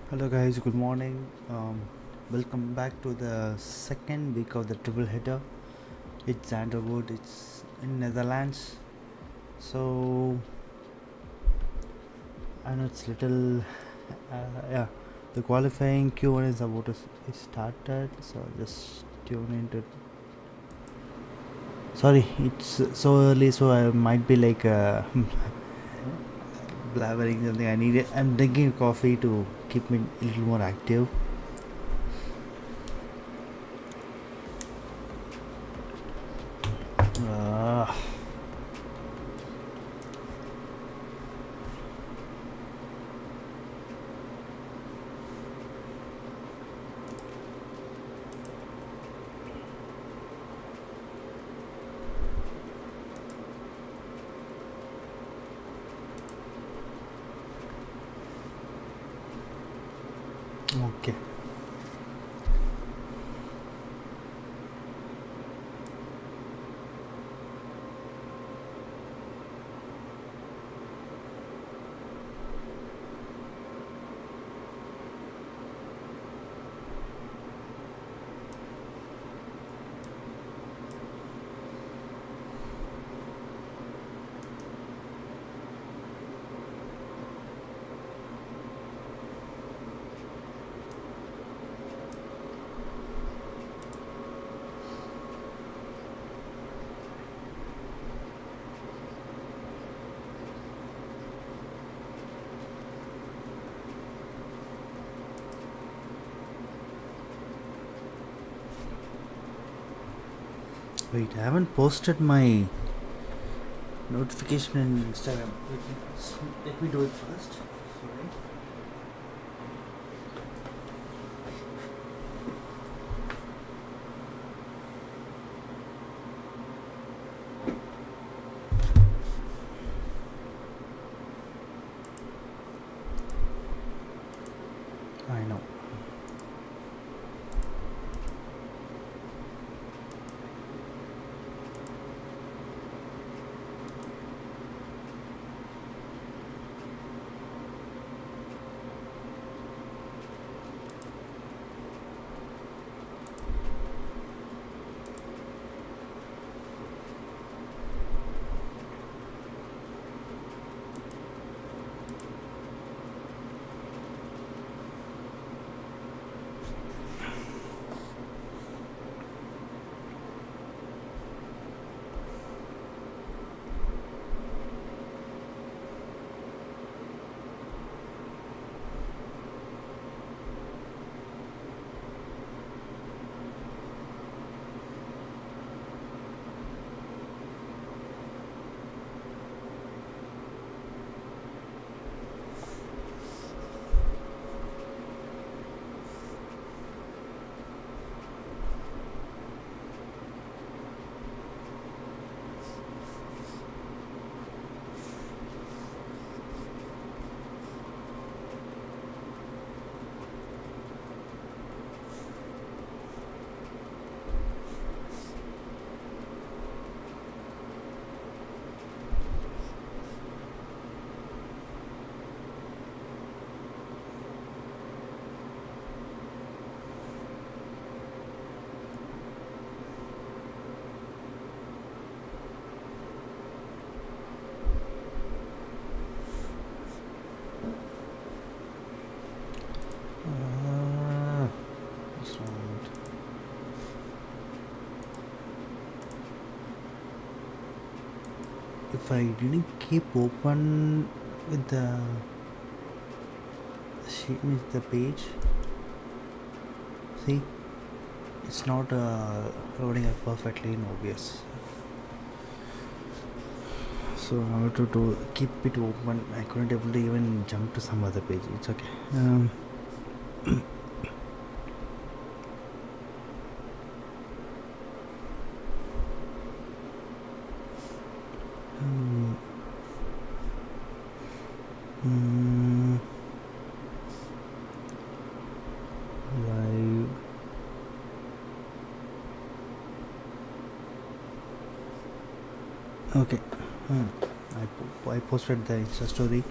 Hello guys, good morning. Welcome back to the second week of the triple header. It's Zandvoort, it's in Netherlands. So I know it's little, yeah. The qualifying Q1 is about to is started. So just tune into. Sorry, it's so early, so I might be like blabbering something. I'm drinking coffee to keep me a little more active. Uh, okay. Wait, I haven't posted my notification in Instagram. Let me do it first. Sorry. I know. That's right. If I didn't keep open with the sheet means the page, see, it's not loading up perfectly in OBS. So I have to keep it open. I couldn't able to even jump to some other page. It's okay. Um, mm, live. Okay. I posted the Insta story.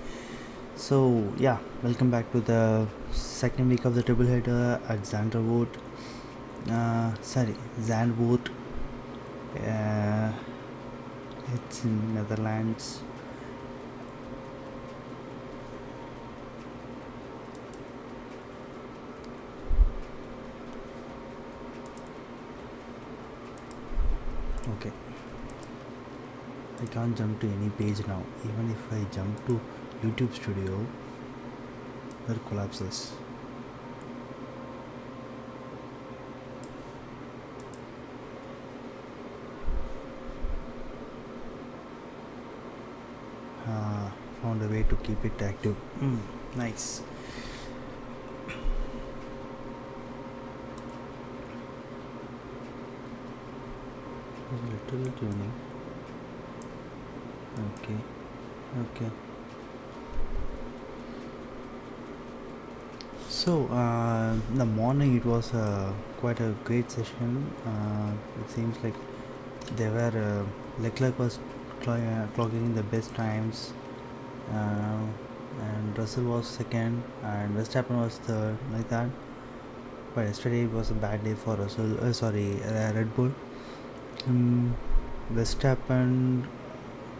So yeah, welcome back to the second week of the triple header at Zandvoort. Zandvoort. Uh, it's in Netherlands. Okay, I can't jump to any page now. Even if I jump to YouTube Studio, it collapses. Uh, Found a way to keep it active. Nice. A little tuning. Okay. Okay. So, in the morning it was quite a great session. It seems like they were Leclerc was clocking the best times, uh, and Russell was second, and Verstappen was third, like that. But yesterday it was a bad day for Russell. Red Bull. Um, Verstappen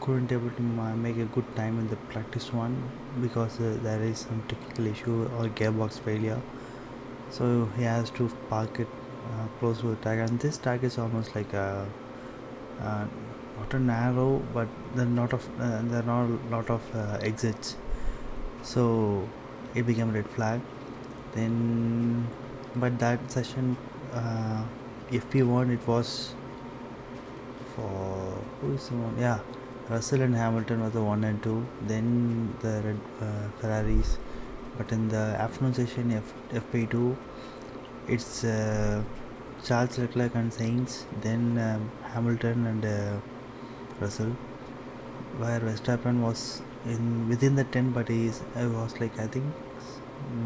couldn't able to make a good time in the practice one because there is some technical issue or gearbox failure, so he has to park it close to the track, and this track is almost like a not a narrow, but there are not a lot of exits, so it became a red flag. Then but that session, FP1, it was for who is the one? Yeah, Russell and Hamilton were the one and two. Then the red Ferraris. But in the afternoon session, FP2, it's Charles Leclerc and Sainz. Then Hamilton and Russell. Where Verstappen was in within the 10, but I was like, I think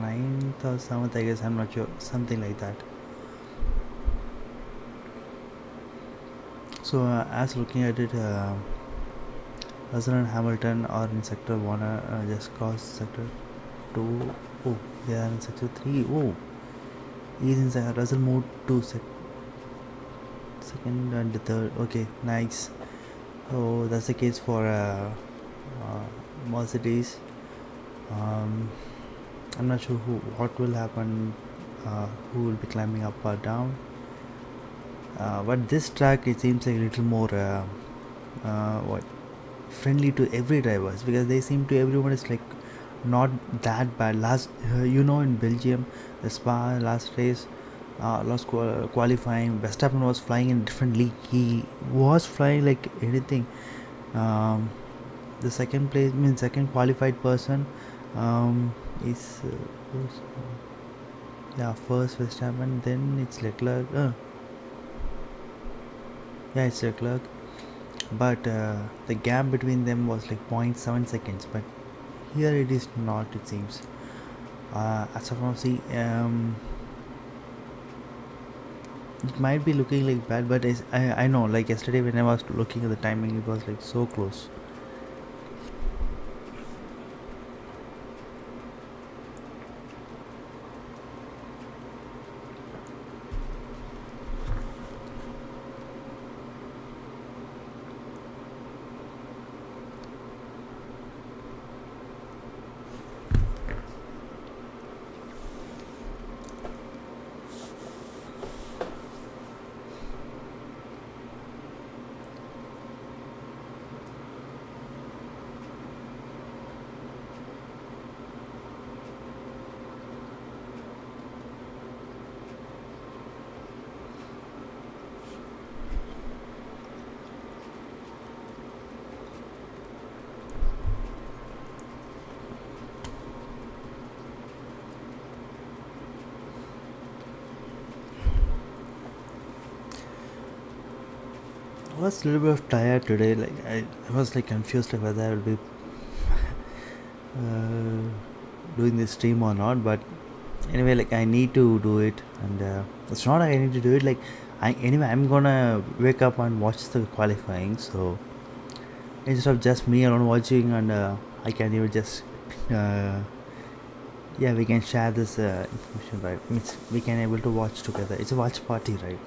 ninth or seventh. I guess I'm not sure. Something like that. So as looking at it, Russell and Hamilton are in sector 1, just cross sector 2. Oh, they are in sector 3. Oh, he's in Russell moved to second and the third. Okay, nice. So that's the case for Mercedes. I'm not sure what will happen, who will be climbing up or down. But this track, it seems like a little more what friendly to every drivers, because they seem to everyone is like not that bad. In Belgium, the Spa last race, qualifying, Verstappen was flying in different league. He was flying like anything. Um, the second place, means second qualified person, is first Verstappen, then it's Leclerc. It's Leclerc, but the gap between them was like 0.7 seconds, but here it is not, it seems. As of now, see, it might be looking like bad, but I know, like yesterday when I was looking at the timing, it was like so close. I was a little bit of tired today. Like I was like confused, like whether I will be uh, doing this stream or not. But anyway, like I need to do it, and it's not like I need to do it. Like I'm gonna wake up and watch the qualifying. So instead of just me alone watching, and I can even just uh, yeah, we can share this information, right? Means we can able to watch together. It's a watch party, right?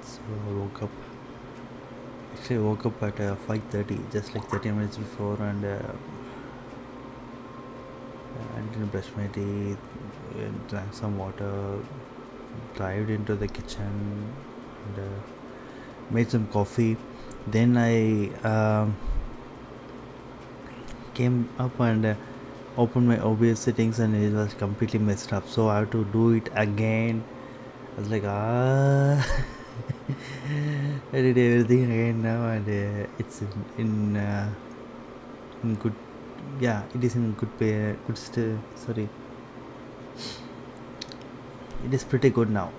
So I woke up. Actually, I woke up at 5:30, just like 30 minutes before, and I didn't brush my teeth, drank some water, dived into the kitchen, and made some coffee. Then I came up and opened my OBS settings, and it was completely messed up. So I have to do it again. I was like, I did everything again now, and it's in good. Yeah, it is in good pay. Good sorry, it is pretty good now.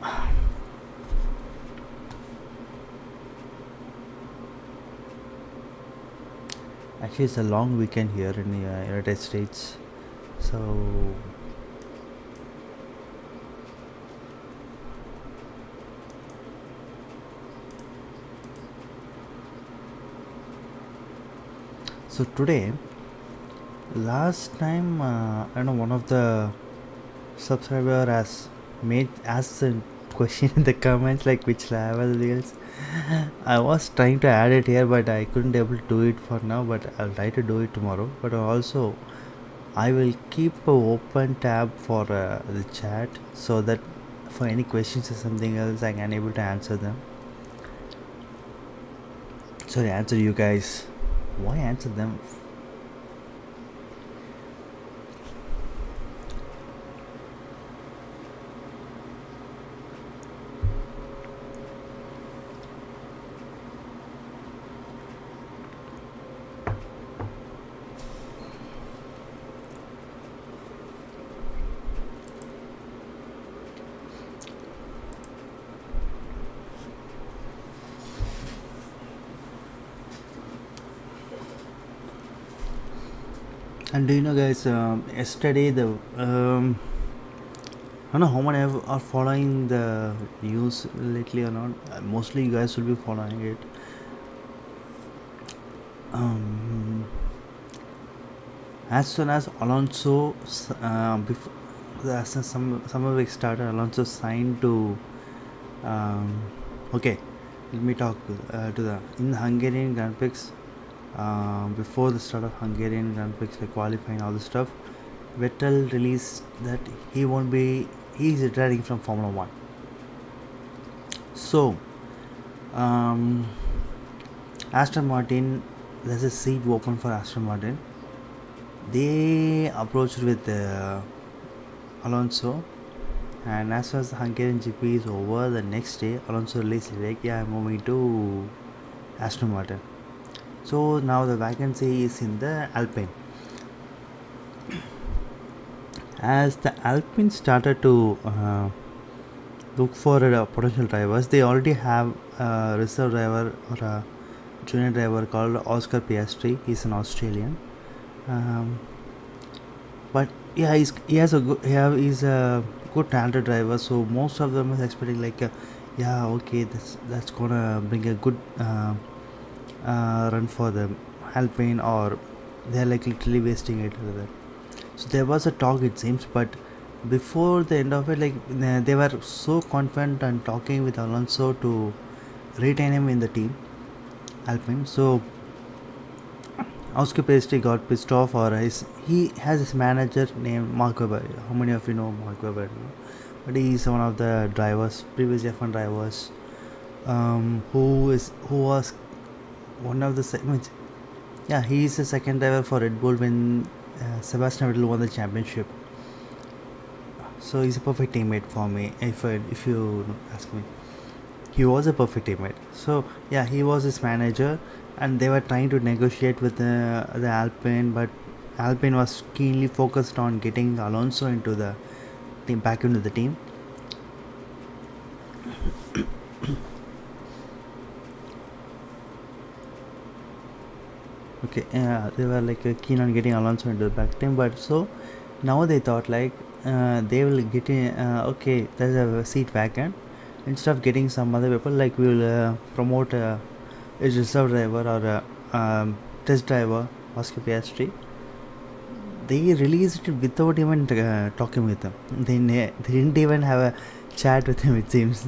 Actually, it's a long weekend here in the United States, so today, last time, I know one of the subscriber has made asked a question in the comments like which level reels. I was trying to add it here, but I couldn't able to do it for now. But I'll try to do it tomorrow. But also, I will keep a open tab for the chat so that for any questions or something else, I can able to answer them. Sorry, answer you guys. Why answer them? And do you know, guys? Yesterday the I don't know how many are following the news lately or not. Mostly, you guys will be following it. Um, as soon as Alonso, before as soon as some week started, Alonso signed to. Okay, let me talk to the in the Hungarian Grand Prix. Before the start of Hungarian Grand Prix, like qualifying all the stuff, Vettel released that he won't be. He's retiring from Formula One. So, Aston Martin, there's a seat open for Aston Martin. They approached with Alonso, and as soon as the Hungarian GP is over, the next day Alonso released like, yeah, I'm moving to Aston Martin. So now the vacancy is in the Alpine. As the Alpine started to look for potential drivers, they already have a reserve driver or a junior driver called Oscar Piastri. He's an Australian, but yeah, he's a good talented driver. So most of them is expecting like, yeah, okay, that's gonna bring a good run for the Alpine, or they're like literally wasting it with that. So there was a talk, it seems, but before the end of it, like they were so confident and talking with Alonso to retain him in the team Alpine. So Oscar Piastri got pissed off, or he has his manager named Mark Webber. How many of you know Mark Webber? But he is one of the drivers, previous F1 drivers, who was one of the yeah, he is the second driver for Red Bull when Sebastian Vettel won the championship. So he's a perfect teammate for me. If you ask me, he was a perfect teammate. So yeah, he was his manager, and they were trying to negotiate with the Alpine, but Alpine was keenly focused on getting Alonso into the team, back into the team. Okay, they were like keen on getting Alonso into the back team, but so now they thought like they will get in. Okay, there's a seat vacant. Instead of getting some other people, like we will promote a reserve driver or test driver Oscar Piastri, they released it without even talking with him. They didn't even have a chat with him. It seems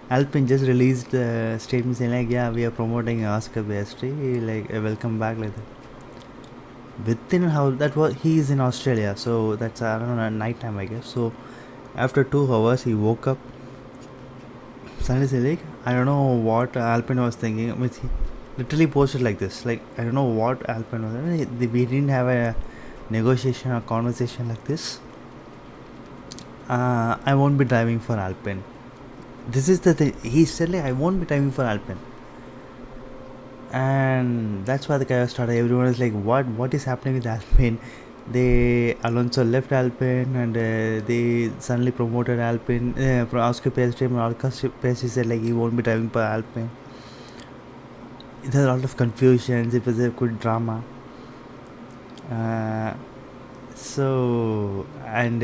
Alpine just released a statement saying like, yeah, we are promoting Oscar Piastri, like welcome back, like that. Within how that was, he is in Australia, so that's I don't know, night time I guess. So after 2 hours, he woke up. Suddenly, say like, I don't know what Alpine was thinking. I mean, he literally posted like this. Like I don't know what Alpine was. I mean, we didn't have a negotiation or conversation like this. I won't be driving for Alpine. This is the thing. He said like, I won't be driving for Alpine. And that's why the chaos started. Everyone is like, what is happening with Alpine? They Alonso left Alpine and they suddenly promoted Alpine. Oscar Piastri and Oscar Piastri said like he won't be driving for Alpine. There's a lot of confusions. It was a good drama. So and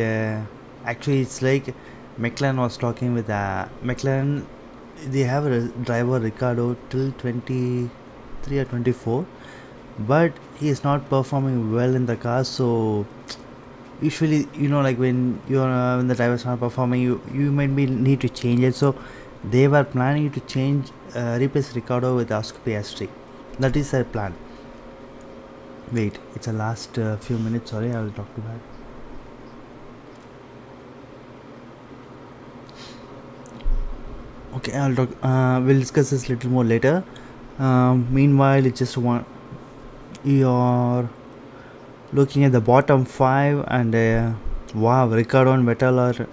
actually it's like McLaren was talking with McLaren. They have a driver Ricardo till 23 or 24, but he is not performing well in the car. So usually, like when when the driver is not performing, you might be need to change it. So they were planning to replace Ricardo with Oscar Piastri. That is their plan. Wait, it's the last few minutes. Sorry, I will talk to that. Okay, I'll talk. We'll discuss this a little more later. Meanwhile, it's just one. You're looking at the bottom five, and wow, Ricardo and Vettel are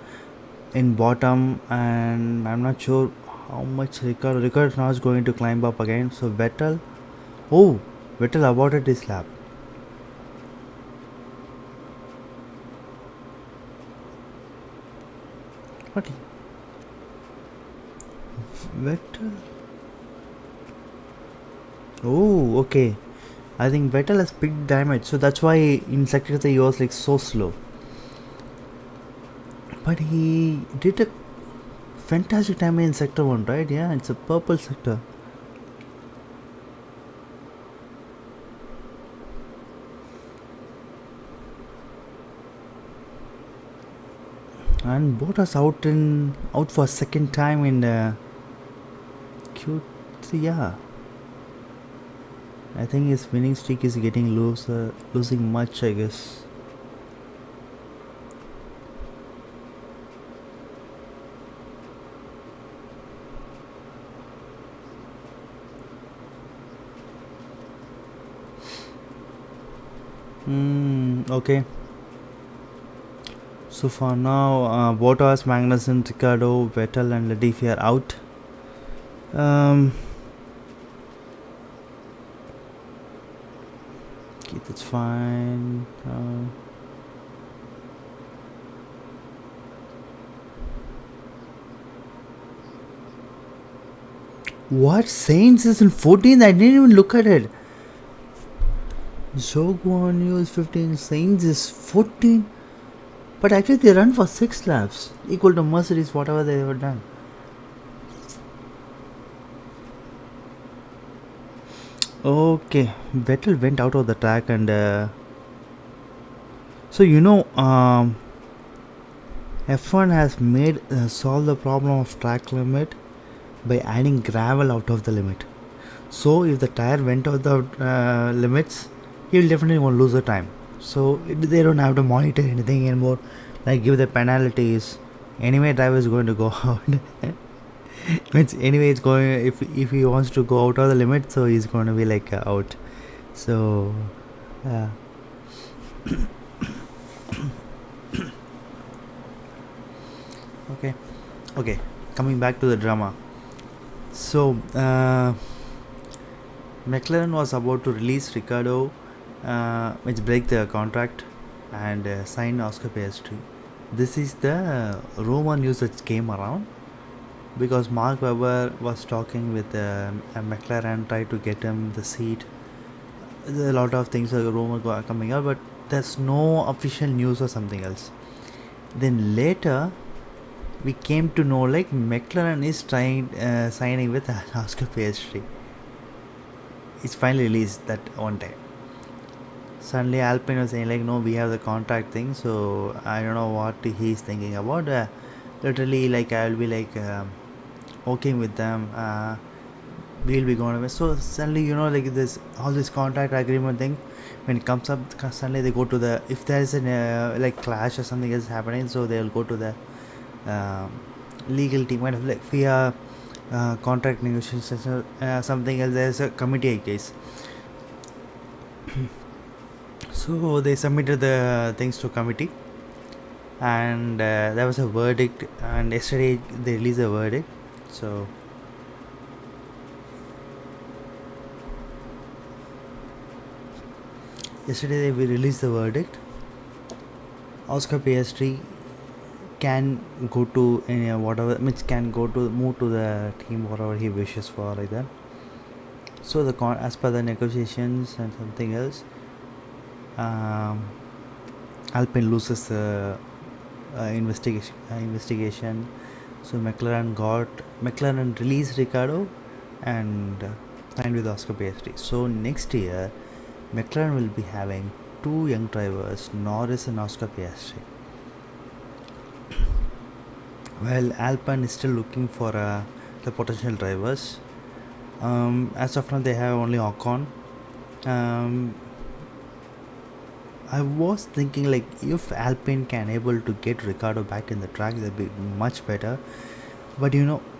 in bottom, and I'm not sure how much Ricardo now is going to climb up again. So Vettel, oh, Vettel aborted his lap. What? Vettel. Oh, okay. I think Vettel has big damage, so that's why in sector 3 he was like so slow. But he did a fantastic time in sector 1, right? Yeah, it's a purple sector. And Bottas out for a second time in Q3. Yeah, I think his winning streak is getting losing much, I guess. Okay. So for now, Bottas, Magnussen, Ricardo, Vettel, and Latifi are out. Okay, that's fine. What? Sainz is in 14th? I didn't even look at it. Zhou is 15, Sainz is 14. But actually they run for 6 laps, equal to Mercedes, whatever they ever done. Okay, Vettel went out of the track and so F1 has made solve the problem of track limit by adding gravel out of the limit. So if the tire went out the limits, he will definitely won't lose the time. So they don't have to monitor anything anymore, like give the penalties. Anyway, driver is going to go out. Means anyway, it's going, if he wants to go out of the limit, so he's going to be like out. So okay, coming back to the drama. So McLaren was about to release Ricardo, which break the contract and sign Oscar Piastri. This is the rumor news that came around, because Mark Webber was talking with McLaren, tried to get him the seat. There are a lot of things like rumor coming out, but there's no official news or something else. Then later we came to know like McLaren is trying signing with Oscar Piastri. it's finally released that one time. Suddenly Alpine was saying like, no, we have the contract thing, so I don't know what he's thinking about. Literally, like I'll be like working with them. We'll be going away. So suddenly, like this all this contract agreement thing, when it comes up, suddenly they go to the, if there is an like clash or something else happening, so they'll go to the um legal team, kind of like via contract negotiations or something else. There's a committee case. So they submitted the things to committee, and there was a verdict. And yesterday they released a verdict. So yesterday they released the verdict. Oscar PS3 can go to whatever, means can go to move to the team whatever he wishes for, like that. So as per the negotiations and something else, um, Alpine loses the investigation. So McLaren released Ricardo and signed with Oscar PS3. So next year McLaren will be having two young drivers, Norris and Oscar Piastri. Well, Alpine is still looking for the potential drivers. As of now, they have only Ocon. I was thinking like if Alpine can able to get Ricardo back in the track, that'd be much better. But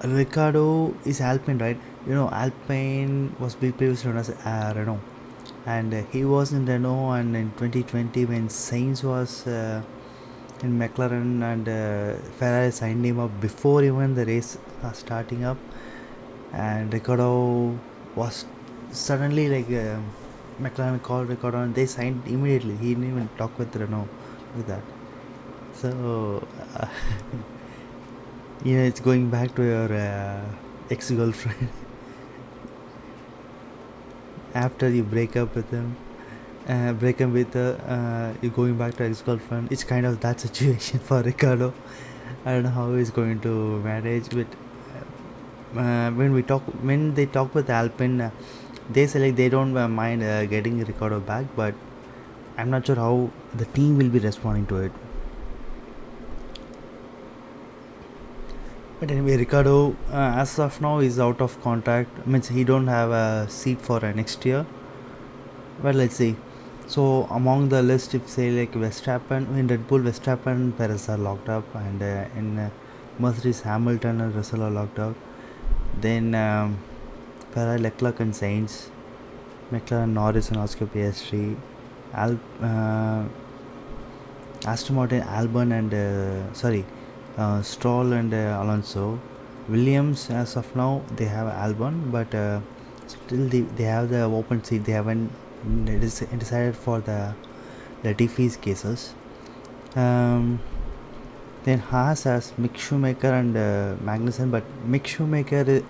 Ricardo is Alpine, right? Alpine was previously known as Renault, and he was in Renault. And in 2020, when Sainz was in McLaren, and Ferrari signed him up before even the race starting up, and Ricardo was suddenly like McLaren called Ricardo and they signed immediately. He didn't even talk with Renault with that. So it's going back to your ex-girlfriend. After you break up with him, break up with her, you're going back to ex-girlfriend. It's kind of that situation for Ricardo. I don't know how he's going to manage, but when they talk with Alpine, they say like they don't mind getting Ricardo back, but I'm not sure how the team will be responding to it. But anyway, Ricardo, as of now, is out of contract. Means he don't have a seat for next year. But let's see. So among the list, if say like Verstappen, in Red Bull, Verstappen, Perez are locked up, and in Mercedes, Hamilton and Russell are locked up. Then Ferrari, Leclerc and Sainz, McLaren, Norris and Oscar PS3, Aston Martin, Albon and Stroll and Alonso. Williams, as of now, they have Albon, but still they have the open seat. They haven't decided for the Latifi's cases. Then Haas has Mick Schumacher and Magnussen, but Mick Schumacher,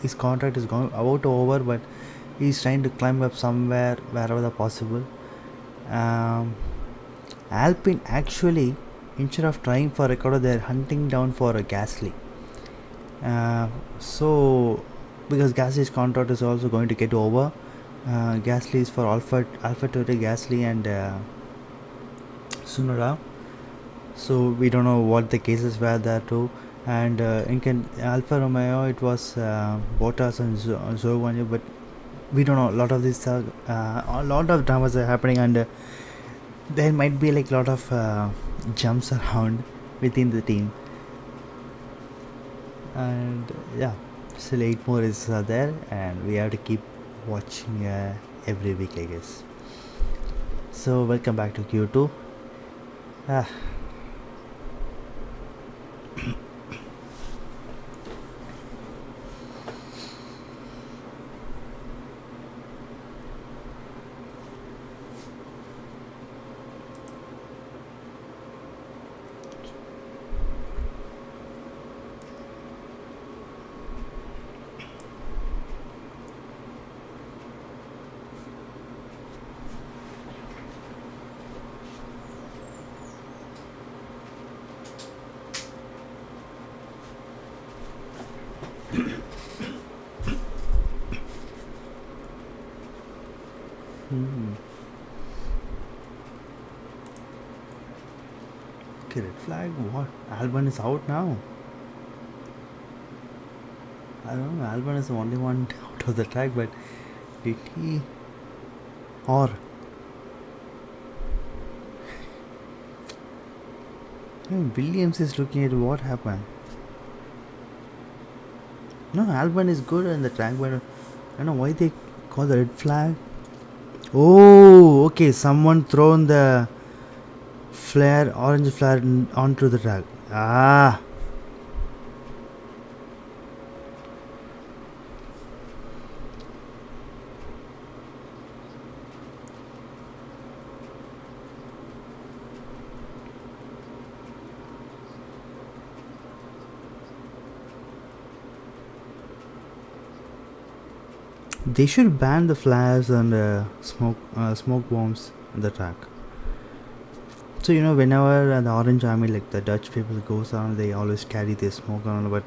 his contract is about over, but he's trying to climb up somewhere wherever possible. Alpine actually, instead of trying for Ricardo, they're hunting down for a Gasly. So because Gasly's contract is also going to get over, Gasly is for AlphaTauri, Gasly and Tsunoda. So we don't know what the cases were there too. And in Alfa Romeo, it was Bottas and Zhou, but we don't know. A lot of these a lot of dramas are happening, and there might be like a lot of jumps around within the team. And yeah, still 8 more races are there, and we have to keep watching every week, I guess. So welcome back to Q2. Okay, red flag. What? Alban is out now. I don't know. Alban is the only one out of the track, but did he? Or Williams is looking at what happened. No, Alban is good in the track, but I don't know why they call the red flag. Oh, okay. Someone thrown the orange flare onto the track. Ah, they should ban the flares and smoke bombs in the track. So whenever the Orange Army, like the Dutch people, goes on, they always carry their smoke on. But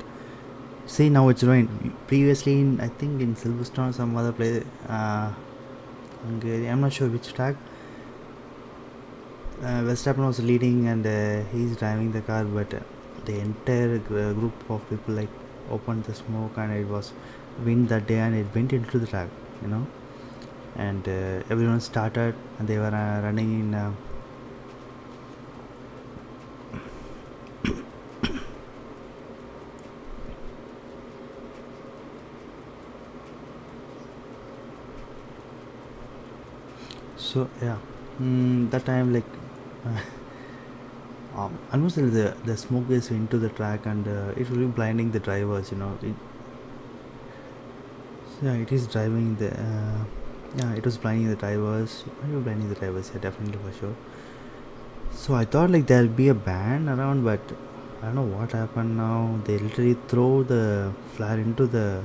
see, now it's rain. Previously, I think in Silverstone, some other place, Hungary, I'm not sure which track. Verstappen was leading and he's driving the car, but the entire group of people like opened the smoke and it was wind that day and it went into the track, you know. And everyone started and they were running in. So yeah, that time like almost the smoke is into the track and it will be blinding the drivers. Yeah, it is driving the. Yeah, it was blinding the drivers. It was blinding the drivers. Yeah, definitely for sure. So I thought like there'll be a ban around, but I don't know what happened now. They literally throw the flare into the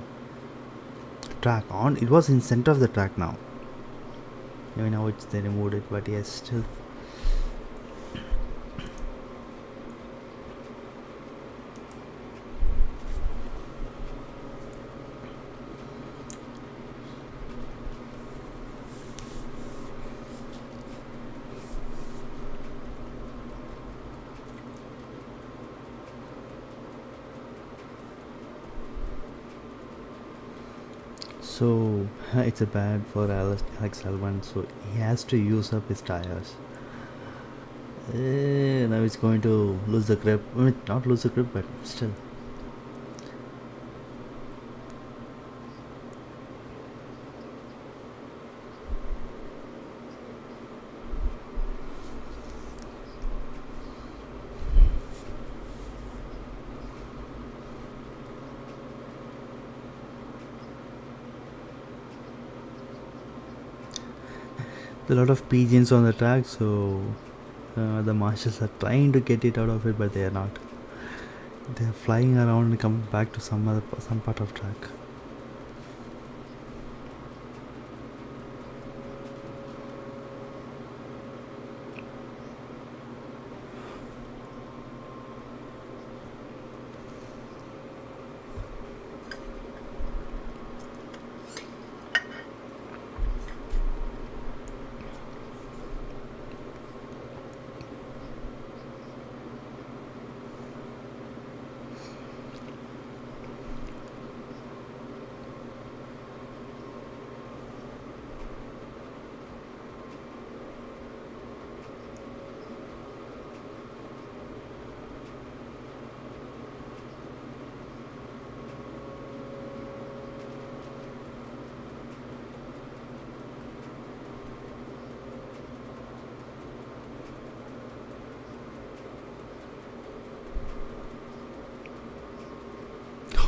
track. On it was in center of the track now. I mean now it's they removed it, but yes, still. So it's a bad for Alex Albon. So he has to use up his tires. Now it's going to lose the grip. I mean, not lose the grip, but still. A lot of pigeons on the track, so the marshals are trying to get it out of it, but they are not. They are flying around and coming back to some part of track.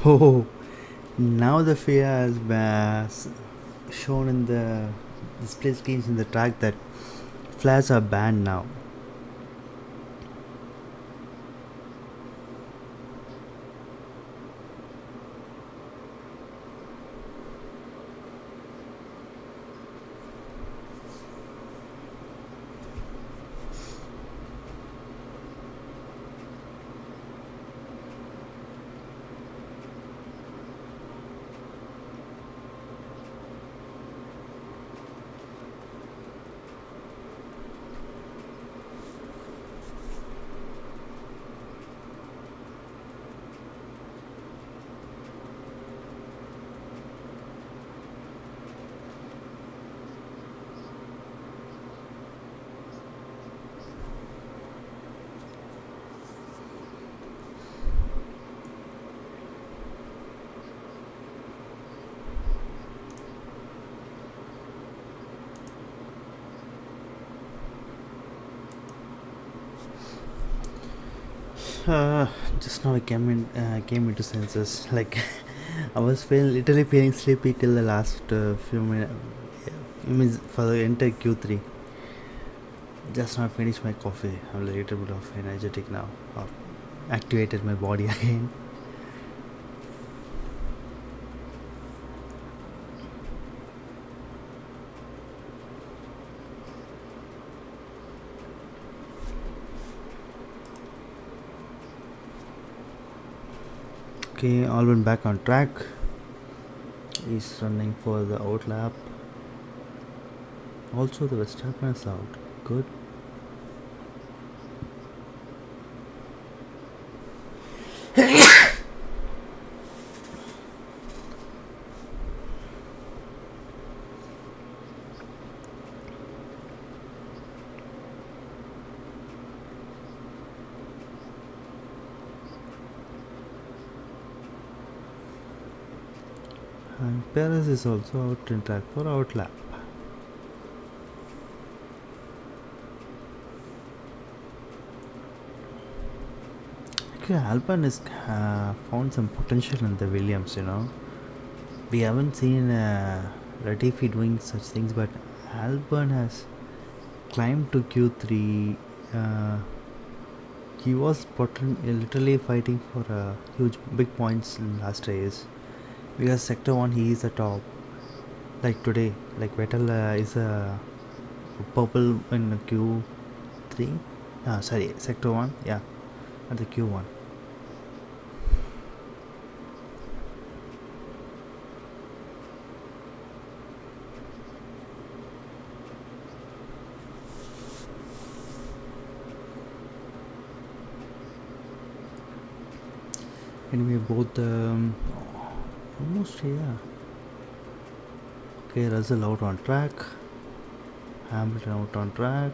Oh, now the FIA has shown in the display screens in the track that flares are banned now. Uh, just now I came into senses. Like I was literally feeling sleepy till the last few minutes. Few minutes for the entire Q3. Just now I finished my coffee. I'm a little bit of energetic now. Activated my body again. Okay, all went back on track. He's running for the out lap. Also, the Verstappen is out. Good. And Perez is also out in track for out lap. Actually, Alban has found some potential in the Williams. We haven't seen Latifi doing such things, but Alban has climbed to Q3. Uh, he was literally fighting for huge big points in last race because sector 1 he is the top, like today, like Vettel is a purple in Q3, sorry, sector 1, yeah, at the Q1. Anyway, both almost, yeah. Okay, Russell out on track, Hamilton out on track.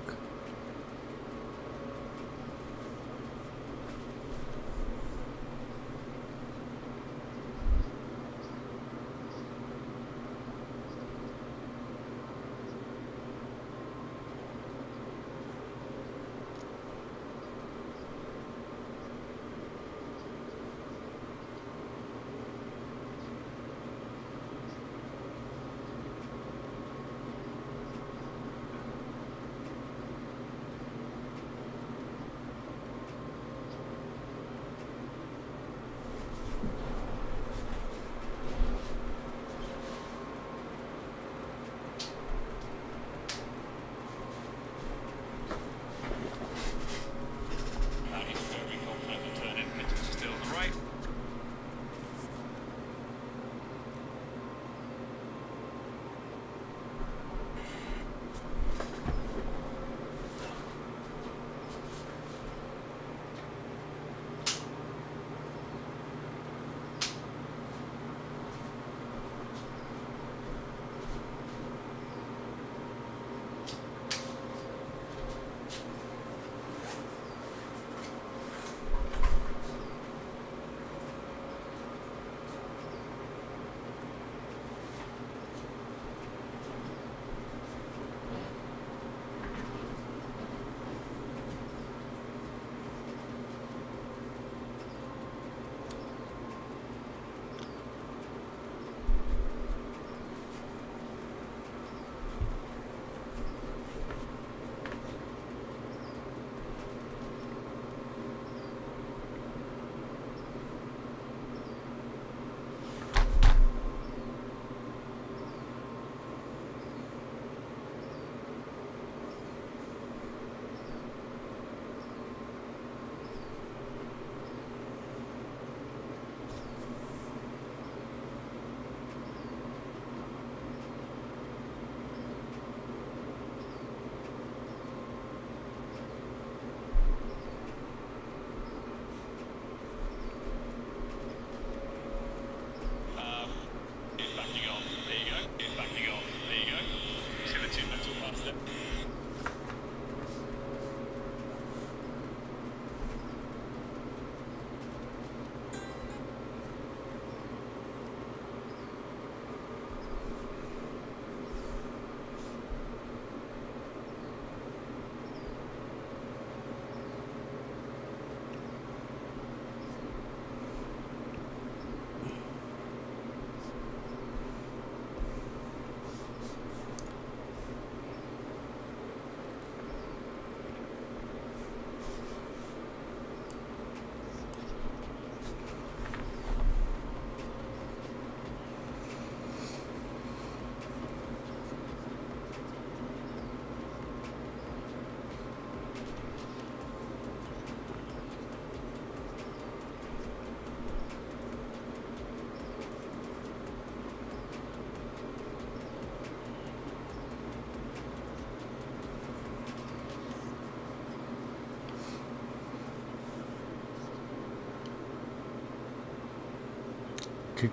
did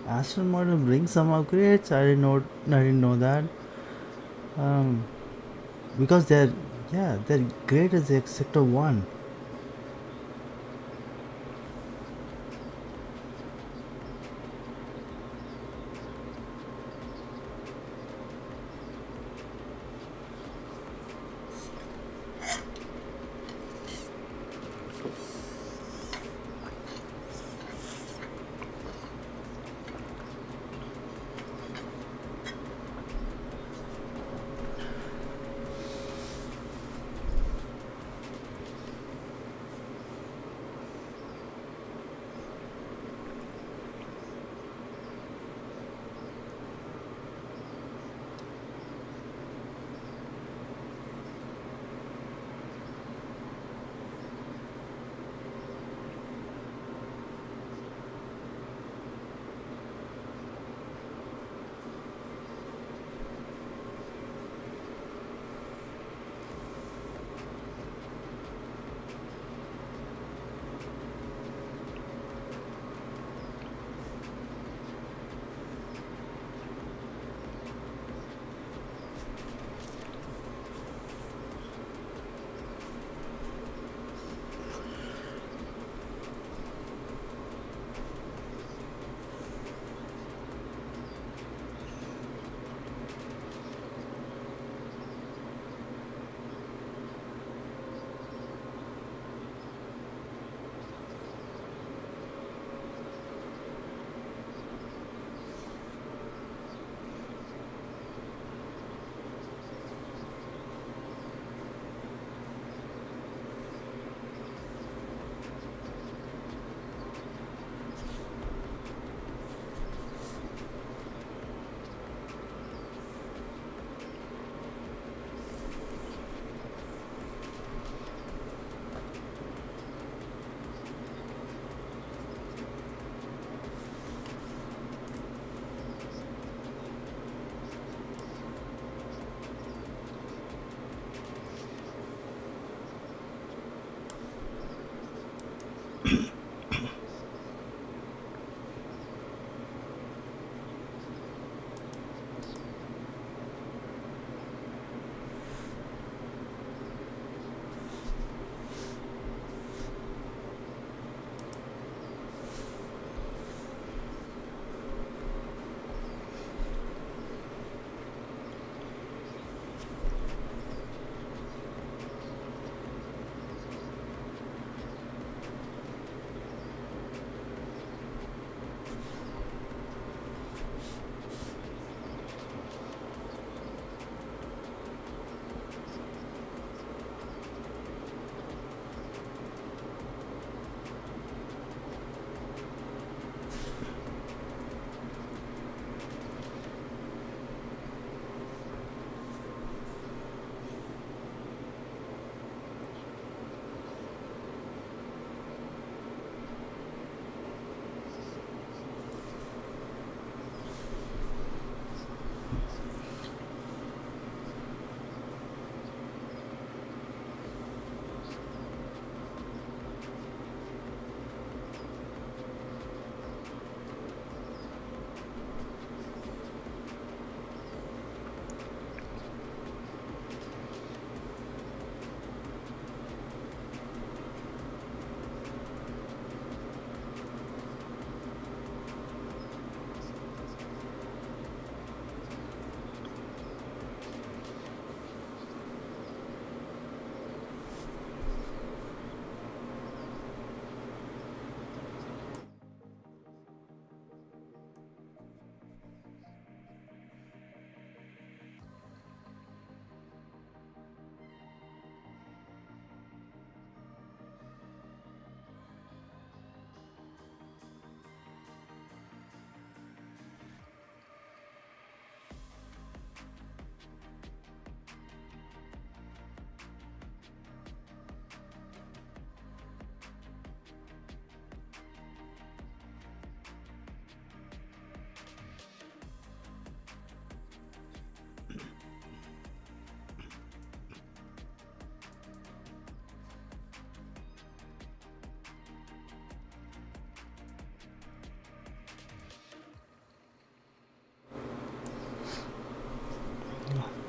Aston Martin bring some upgrades? I didn't know that. Um, because they're great as the Sector One.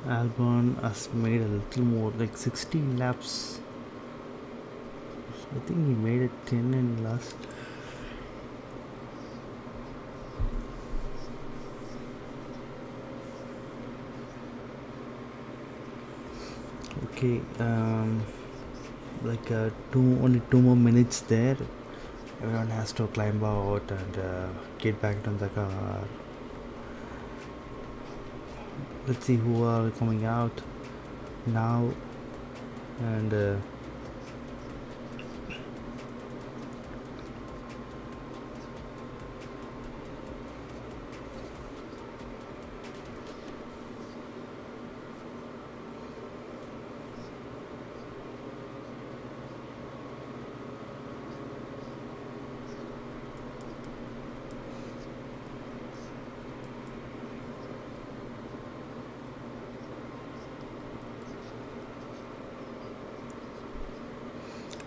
Albon has made a little more, like 16 laps. I think he made it 10 in last. Okay, like only 2 more minutes there. Everyone has to climb out and get back into the car. Let's see who are coming out now. And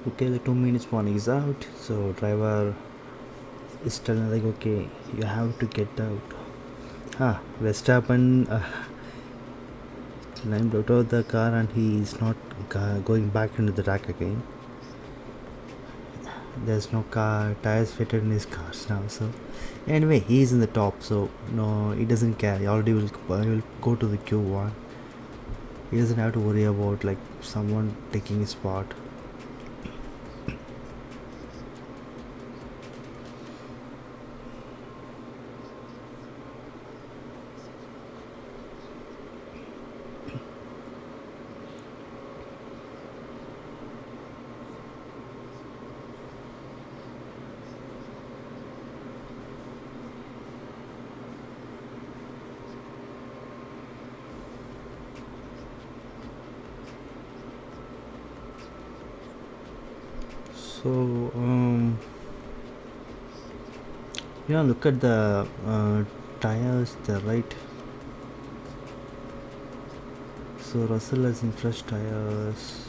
okay, the 2 minutes warning is out, so driver is telling like, okay, you have to get out. Verstappen climbed out of the car and he is not going back into the track again. There's no car tires fitted in his cars now, so anyway, he's in the top, so no, he doesn't care. He already will go to the Q1. He doesn't have to worry about like someone taking his spot. So look at the tires there, right? So Russell has in fresh tires.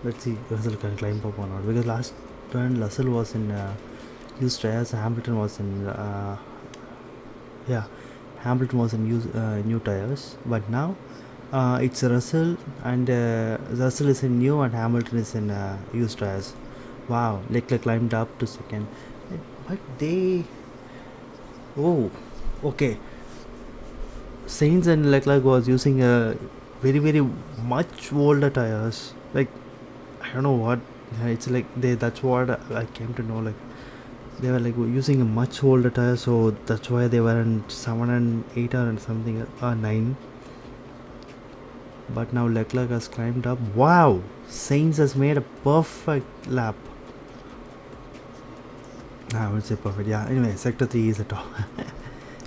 Let's see Russell can climb up or not, because last run Russell was in used tires. Hamilton was in Hamilton was in new tires, but now it's Russell, and Russell is in new and Hamilton is in used tires. Wow, Leclerc climbed up to second, but they okay. Sainz and Leclerc was using a very much older tires. Like, I don't know what it's like. That's what I came to know. Like, they were like using a much older tire, so that's why they were in 7 and 8 or something, 9. But now Leclerc has climbed up. Wow, Sainz has made a perfect lap. I would say perfect. Yeah. Anyway, sector 3 is a top.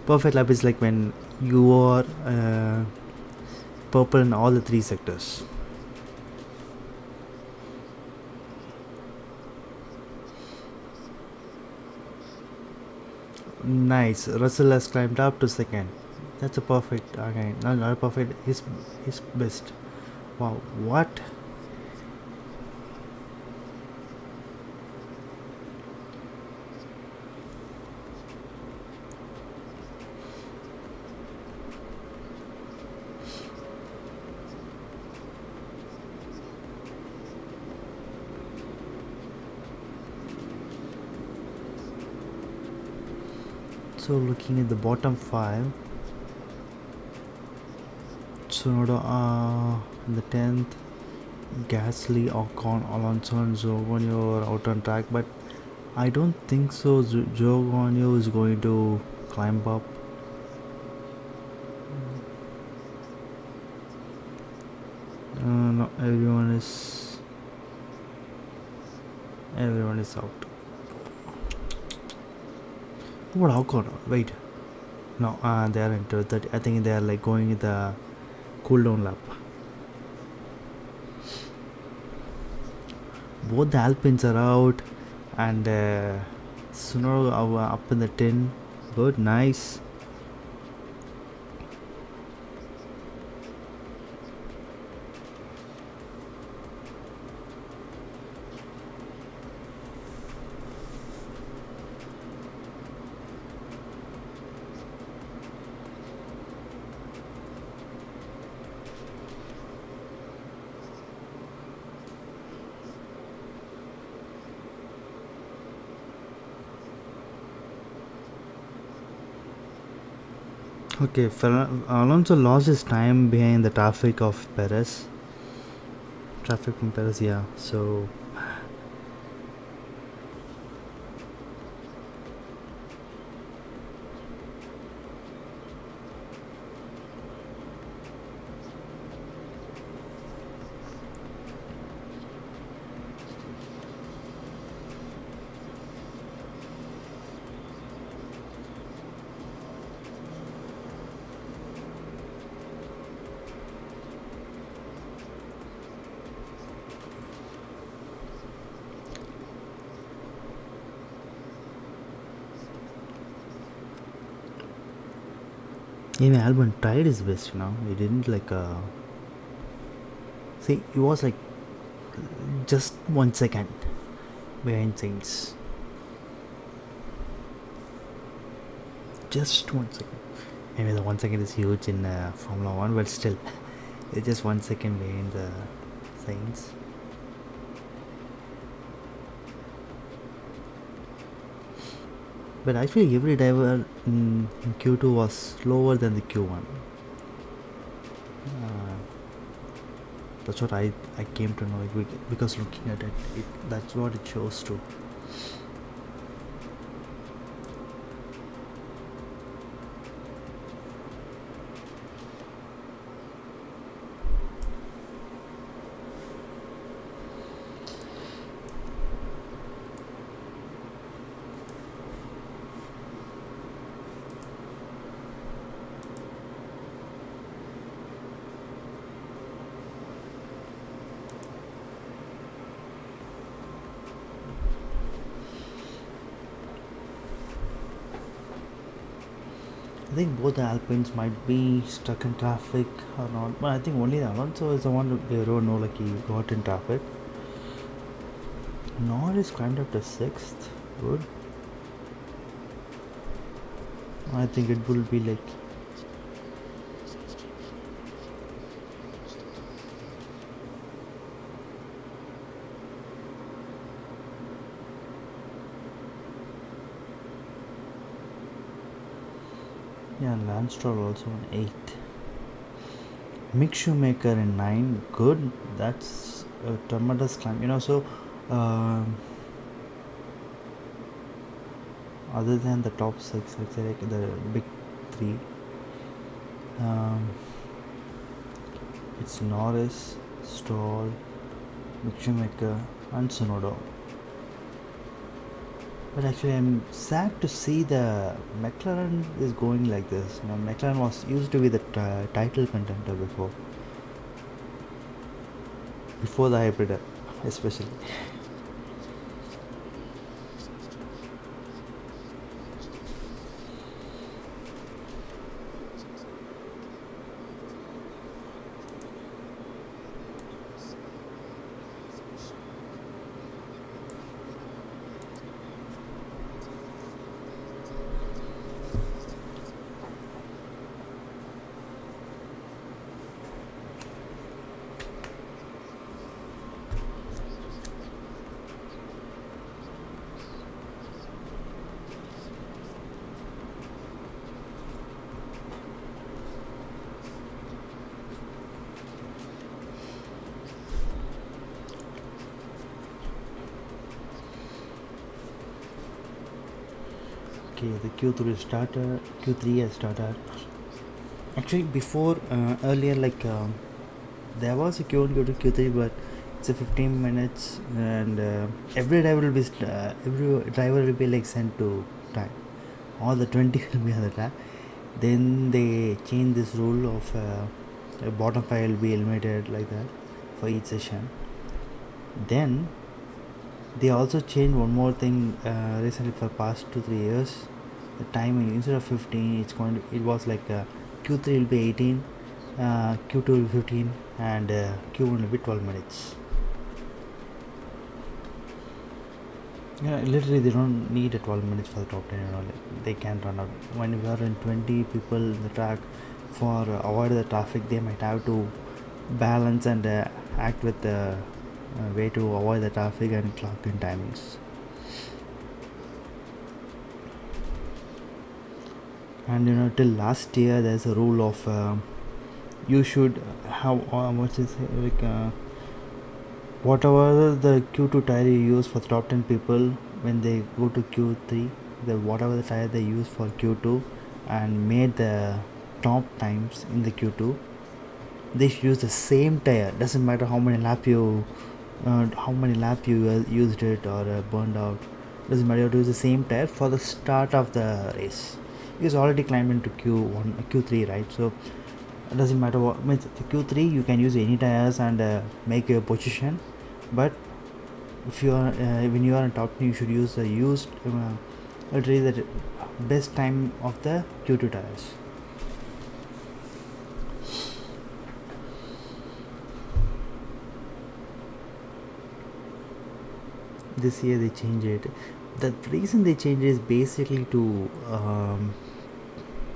Perfect lap is like when you are purple in all the 3 sectors. Nice. Russell has climbed up to second. That's a perfect. Okay, not perfect. His best. Wow. What? So looking at the bottom 5, Tsunoda in the 10th, Gasly, Ocon, Alonso and Zhou are out on track, but I don't think so. Zhou is going to climb up. No, everyone is out. What Ocon? Wait, no, they are into that. I think they are like going with the cooldown lap. Both the Alpines are out, and Tsunoda are up in the 10. Good, nice. Okay, Alonso lost his time behind the traffic of Perez. Traffic from Perez, yeah. So, even Albon tried his best, He didn't see, he was like just 1 second behind things. Just 1 second. Maybe the 1 second is huge in Formula One, but still, it's just 1 second behind the things. But actually, every driver in Q2 was slower than the Q1. That's what I came to know, because looking at it, that's what it shows too. I think both the Alpines might be stuck in traffic or not, but I think only the Alonso is the one who don't know, like he got in traffic. Norris climbed up to 6th. Good. I think it will be like yeah, Lance Stroll also in 8th. Mick Shoemaker in 9. Good. That's a tremendous climb. So other than the top 6, let's say like the big 3, it's Norris, Stroll, Mick Schumacher and Tsunoda. But actually, I'm sad to see the McLaren is going like this. McLaren was used to be the title contender before the hybrid, especially. Okay, the Q3 has started. Actually, before earlier, there was a Q1, Q2, Q3, but it's a 15 minutes, and every driver will be like sent to track. All the 20 will be on the track. Then they change this rule of bottom 5 will be eliminated like that for each session. Then they also changed one more thing recently for past 2-3 years. The timing, instead of 15, it was like Q3 will be 18, Q2 will be 15, and Q1 will be 12 minutes. Literally they don't need a 12 minutes for the top 10. They can run out. When we are in 20 people in the track, for avoid the traffic, they might have to balance and act with the way to avoid the traffic and clock in timings. And till last year there's a rule of you should have what's it say, like whatever the Q2 tire you use for the top 10 people, when they go to Q3, the whatever the tire they use for Q2 and made the top times in the Q2, they should use the same tire. Doesn't matter how many lap you used it or burned out. Doesn't matter, you have to use the same tire for the start of the race. It's already climbed into Q1 Q3, right? So it doesn't matter what means the Q3 you can use any tires and make your position, but if you are when you are on top you should use the used literally the best time of the Q2 tires. This year they change it. The reason they change it is basically to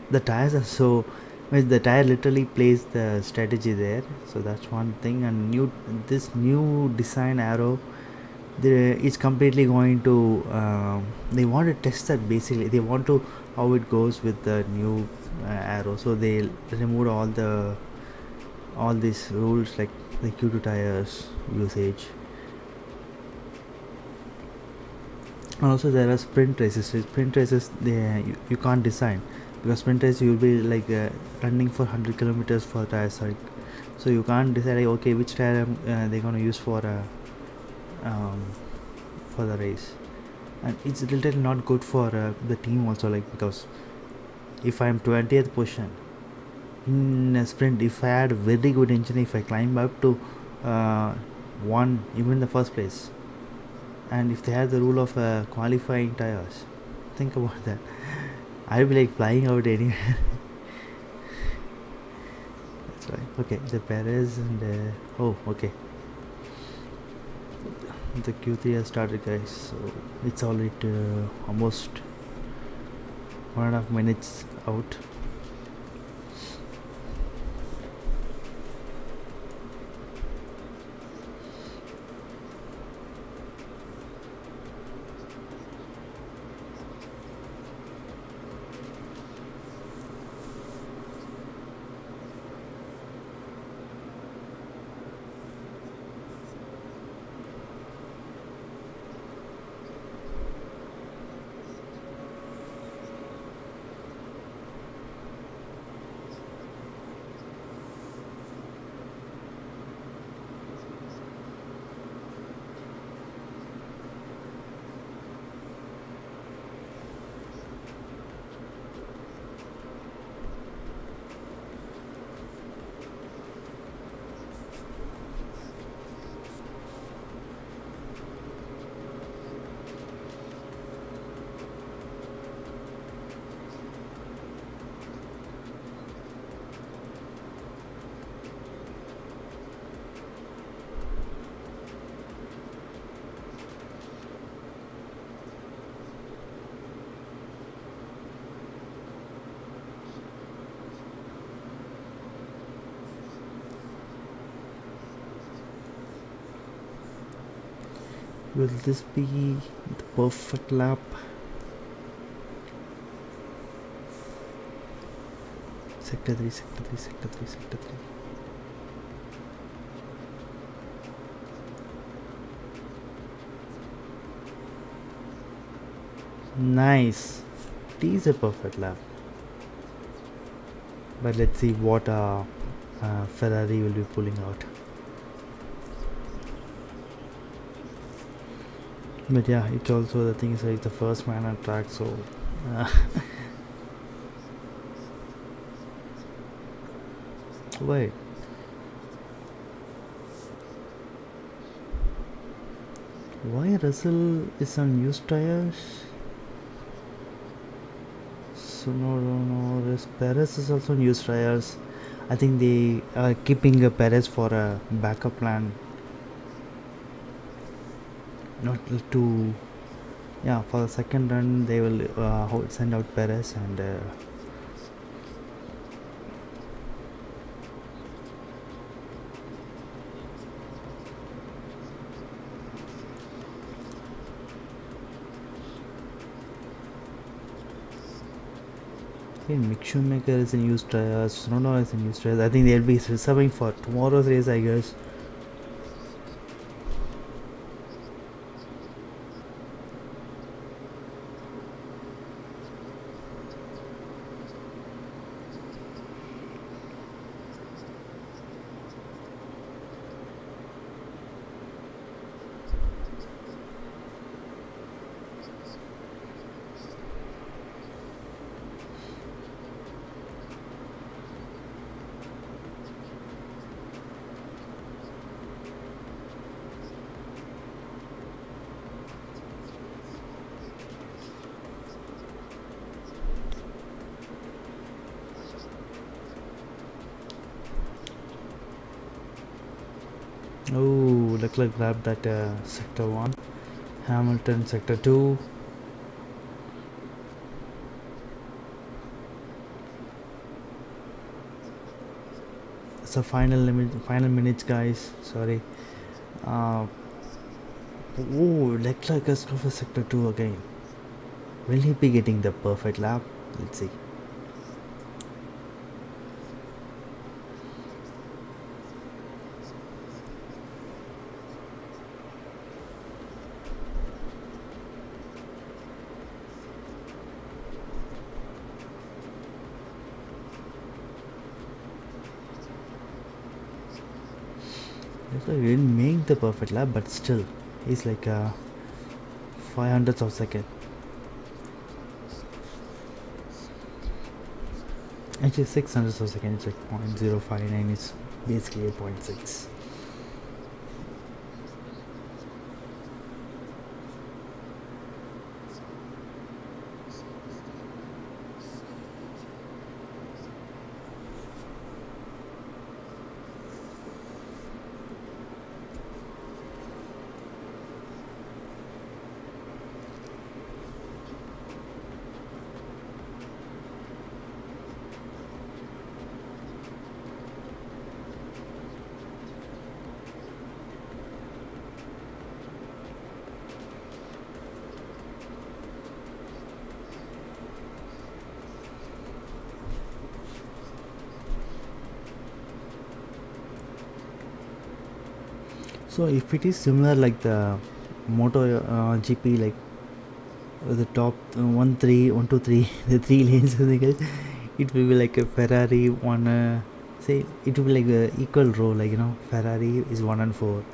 the tires are so the tire literally plays the strategy there, so that's one thing. And this new design arrow, it's completely going to they want to test that. Basically they want to how it goes with the new arrow, so they removed all these rules like the Q2 tires usage. And also there are sprint races. You can't design, because sprint race you'll be like running for 100 kilometers for tires, like, so you can't decide like, okay, which tire they're gonna use um, for the race. And it's a little not good for the team also, like, because if I'm 20th position in a sprint, if I had a very good engine, if I climb up to one, even the first place, and if they had the rule of qualifying tires, think about that. I'll be like flying out anywhere. That's right. Okay, the Perez and oh, okay, the Q3 has started, guys. So it's already almost 1.5 minutes out. Will this be the perfect lap? Sector 3, sector 3, sector 3, sector 3. Nice. It is a perfect lap. But let's see what Ferrari will be pulling out. But yeah, it's also the thing is like the first man on track, so wait. Why Russell is on used tires? So no. This Perez is also on used tires. I think they are keeping Perez for a backup plan. Not to, yeah, for the second run they will send out Perez and Okay, Mick Schumacher is in used tires, Ronaldo is in used tires. I think they'll be reserving for tomorrow's race, I guess. Oh, Leclerc grabbed that sector 1. Hamilton sector 2. It's a final limit, final minutes, guys. Sorry. Uh, oh, Leclerc has gone for sector 2 again. Will he be getting the perfect lap? Let's see. Leclerc didn't make the perfect lap, but still, he's like 500ths of a second. Actually, 600ths of a second. It's like 0.059. It's basically a 0.6. So if it is similar like the Moto GP, like the top 1 2 3 the 3 lanes, it will be like a Ferrari one. Say it will be like a equal row, like Ferrari is 1 and 4,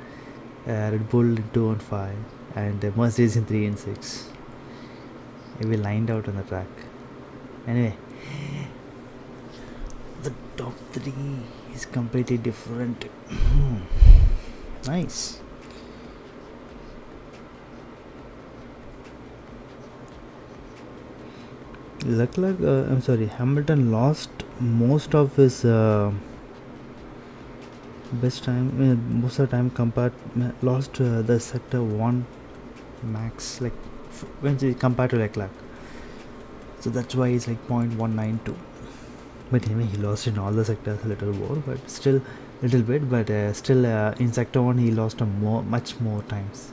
Red Bull in 2 and 5, and Mercedes in 3 and 6. It will be lined out on the track. Anyway, the top 3 is completely different. Nice. Leclerc, I'm sorry, Hamilton lost most of his best time, most of the time lost the sector 1 max, like when he compared to Leclerc. So that's why he's like 0.192. But anyway, he lost in all the sectors a little more, but still little bit. But still, in sector 1 he lost much more times.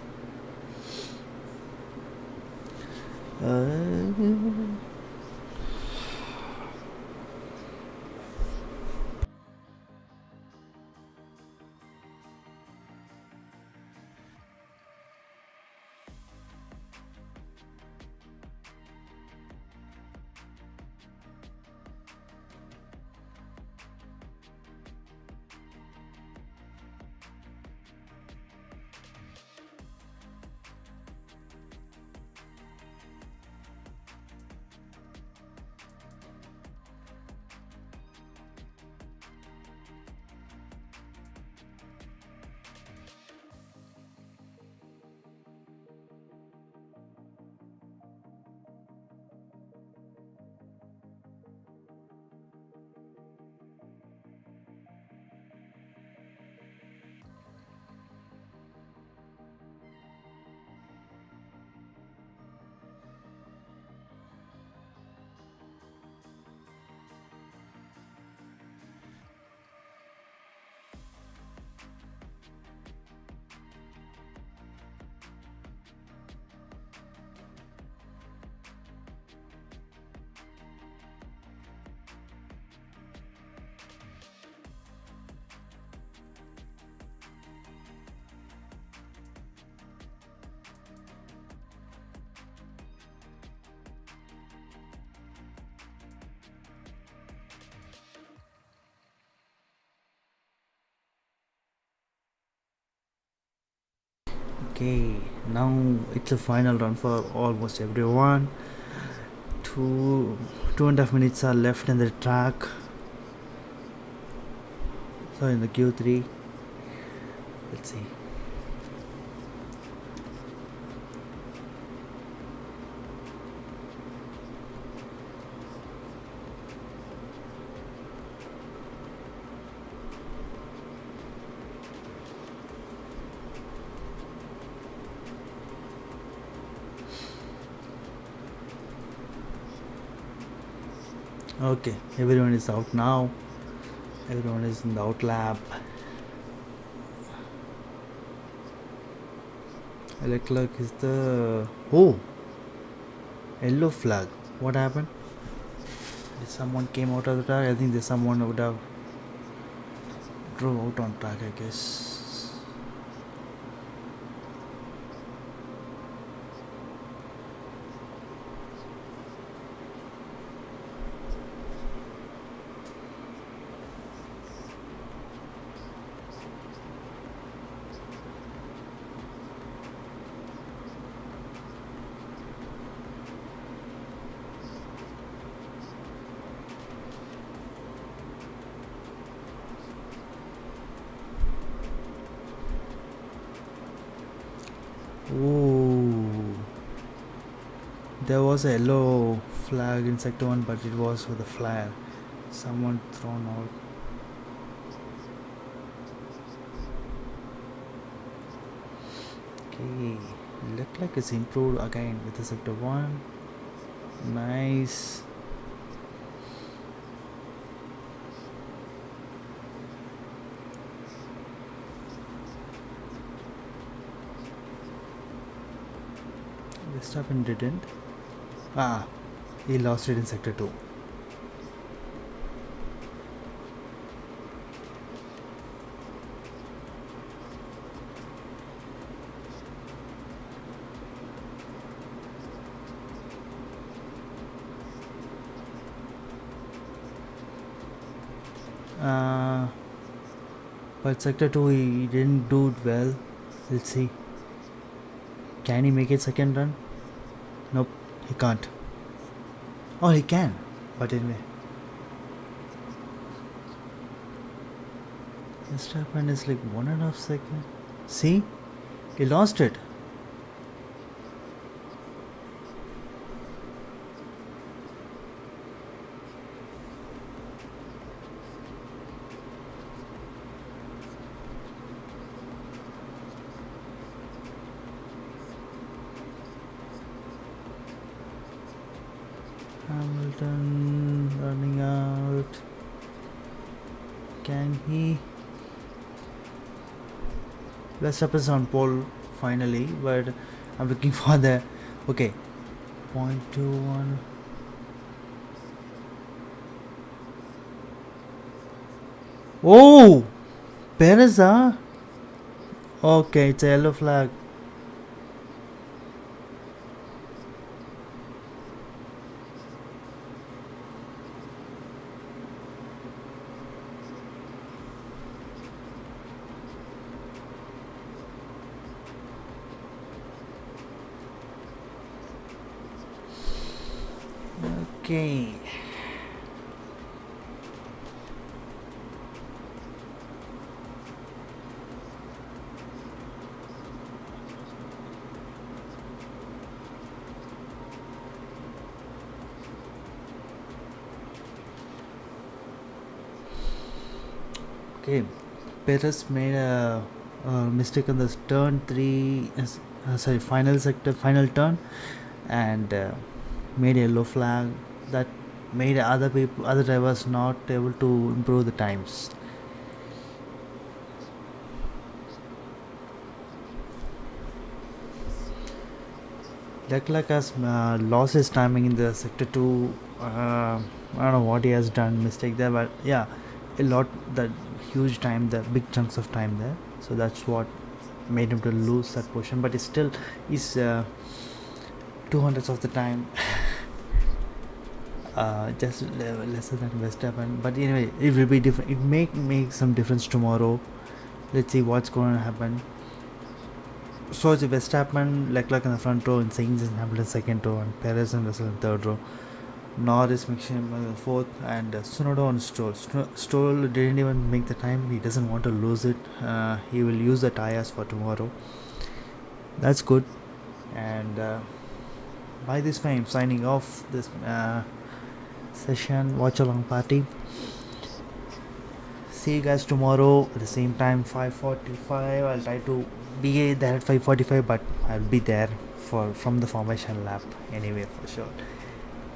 Okay, now it's a final run for almost everyone. Two and a half minutes are left in the track. So in the Q3, let's see. Okay, everyone is out now. Everyone is in the out lap. Leclerc is the yellow flag. What happened? Did someone came out of the track? I think there's someone would have drove out on track, I guess. Ooh. There was a yellow flag in sector 1, but it was with a flare. Someone thrown out. Okay, looked like it's improved again with the sector 1. Nice. Verstappen didn't. He lost it in sector 2. But sector 2 he didn't do it well. Let's see. Can he make it second run? Nope, he can't. Oh, he can. But anyway. Verstappen is like 1.5 seconds. See? He lost it. Hamilton running out. Can he? Verstappen's on pole finally, but I'm looking for the. Okay, 0.21. Oh, Perez, huh? Okay, it's a yellow flag. Okay. Okay, Perez made a mistake on the turn 3, final turn, and made a yellow flag that made other drivers not able to improve the times. Leclerc has lost his timing in the sector 2. I don't know what he has done mistake there, but yeah, a lot, that huge time, the big chunks of time there. So that's what made him to lose that position. But it still is 200ths of the time, just lesser than Verstappen. But anyway, it will be different. It may make some difference tomorrow. Let's see what's going to happen. So it's Verstappen, Leclerc in the front row, and Sainz and Hamilton second row, and Perez and Russell in third row. Norris, McShane in fourth, and Tsunoda on Stroll. Stroll didn't even make the time. He doesn't want to lose it. He will use the tires for tomorrow. That's good. And by this time, signing off this session, watch along party. See you guys tomorrow at the same time, 5:45. I'll try to be there at 5:45, but I'll be there from the formation lap anyway for sure.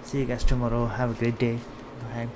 See you guys tomorrow. Have a great day. Bye.